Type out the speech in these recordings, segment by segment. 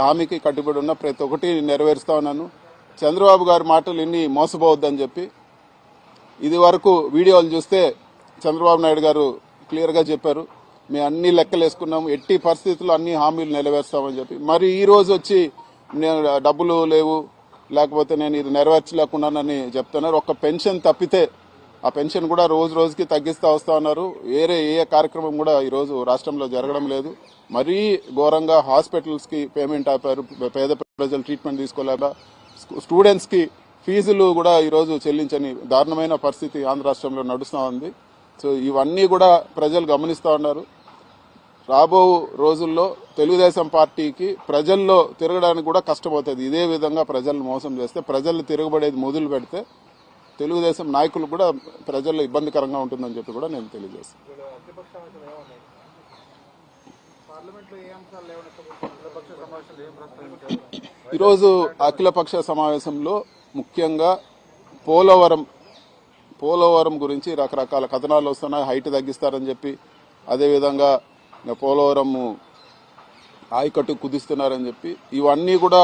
హామీకి కట్టుబడి ఉన్న ప్రతి ఒక్కటి నెరవేరుస్తా ఉన్నాను. చంద్రబాబు గారి మాటలు ఇన్ని మోసపోవద్దని చెప్పి ఇది వరకు వీడియోలు చూస్తే చంద్రబాబు నాయుడు గారు క్లియర్గా చెప్పారు, మేము అన్ని లెక్కలు వేసుకున్నాము, ఎట్టి పరిస్థితుల్లో అన్ని హామీలు నెరవేరుస్తామని చెప్పి. మరి ఈ రోజు వచ్చి నేను డబ్బులు లేవు, లేకపోతే నేను ఇది నెరవేర్చలేకున్నానని చెప్తున్నారు. ఒక్క పెన్షన్ తప్పితే ఆ పెన్షన్ కూడా రోజు రోజుకి తగ్గిస్తూ వస్తూ ఉన్నారు. వేరే ఏ కార్యక్రమం కూడా ఈరోజు రాష్ట్రంలో జరగడం లేదు. మరీ ఘోరంగా హాస్పిటల్స్కి పేమెంట్ ఆపారు, పేద ప్రజలు ట్రీట్మెంట్ తీసుకోలేక, స్టూడెంట్స్కి ఫీజులు కూడా ఈరోజు చెల్లించని దారుణమైన పరిస్థితి ఆంధ్ర రాష్ట్రంలో నడుస్తూ ఉంది. సో ఇవన్నీ కూడా ప్రజలు గమనిస్తూ ఉన్నారు. రాబో రోజుల్లో తెలుగుదేశం పార్టీకి ప్రజల్లో తిరగడానికి కూడా కష్టమవుతుంది. ఇదే విధంగా ప్రజలను మోసం చేస్తే, ప్రజలు తిరగబడేది మొదలు పెడితే తెలుగుదేశం నాయకులు కూడా ప్రజల్లో ఇబ్బందికరంగా ఉంటుందని చెప్పి కూడా నేను తెలియజేస్తాను. ఈరోజు అఖిలపక్ష సమావేశంలో ముఖ్యంగా పోలవరం గురించి రకరకాల కథనాలు వస్తున్నాయి. హైట్ తగ్గిస్తారని చెప్పి, అదేవిధంగా పోలవరం ఆయకట్టు కుదిస్తున్నారని చెప్పి, ఇవన్నీ కూడా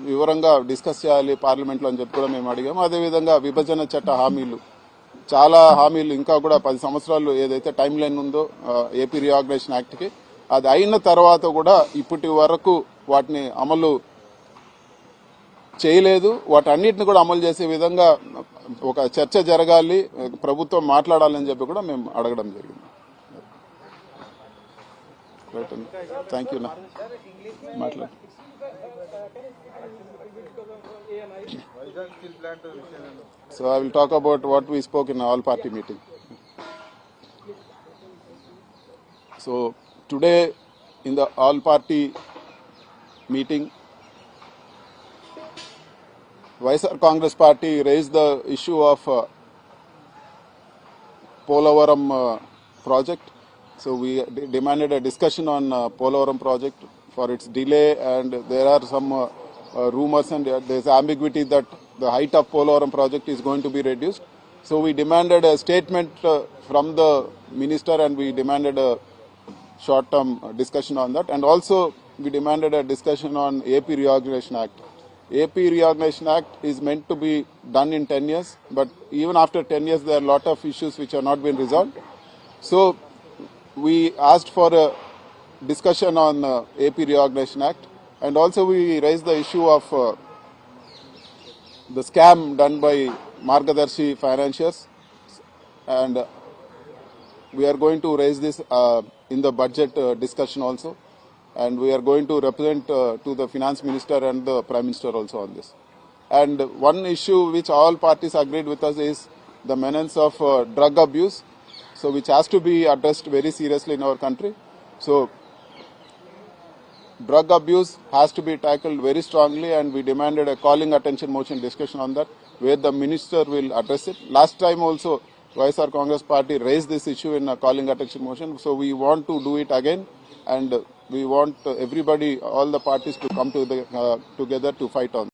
వివరంగా డిస్కస్ చేయాలి పార్లమెంట్లో అని చెప్పి కూడా మేము అడిగాము. అదేవిధంగా విభజన చట్ట హామీలు, చాలా హామీలు ఇంకా కూడా 10 సంవత్సరాలు ఏదైతే టైం లైన్ ఉందో ఏపీ రీఆర్గనైజేషన్ యాక్ట్కి, అది అయిన తర్వాత కూడా ఇప్పటి వరకు వాటిని అమలు చేయలేదు. వాటన్నిటిని కూడా అమలు చేసే విధంగా ఒక చర్చ జరగాలి, ప్రభుత్వం మాట్లాడాలని చెప్పి కూడా మేము అడగడం జరిగింది. Thank you. మాట్లాడు. So I will talk about what we spoke in all party meeting. So today in the all party meeting, YSR Congress party raised the issue of Polavaram project. So we demanded a discussion on Polavaram project for its delay, and there are some rumors and there is ambiguity that the height of Polavaram project is going to be reduced. So we demanded a statement from the minister, and we demanded a short-term discussion on that, and also we demanded a discussion on AP Reorganization Act. AP Reorganization Act is meant to be done in 10 years, but even after 10 years there are a lot of issues which have not been resolved. So we asked for a discussion on AP Reorganization Act, and also we raised the issue of the scam done by Margadarshi Financiers, and we are going to raise this in the budget discussion also, and we are going to represent to the finance minister and the prime minister also on this. And one issue which all parties agreed with us is the menace of drug abuse, so which has to be addressed very seriously in our country. So drug abuse has to be tackled very strongly, and we demanded a calling attention motion discussion on that, where the minister will address it. Last time also YSR Congress party raised this issue in a calling attention motion, so we want to do it again, and we want everybody, all the parties to come together to fight on.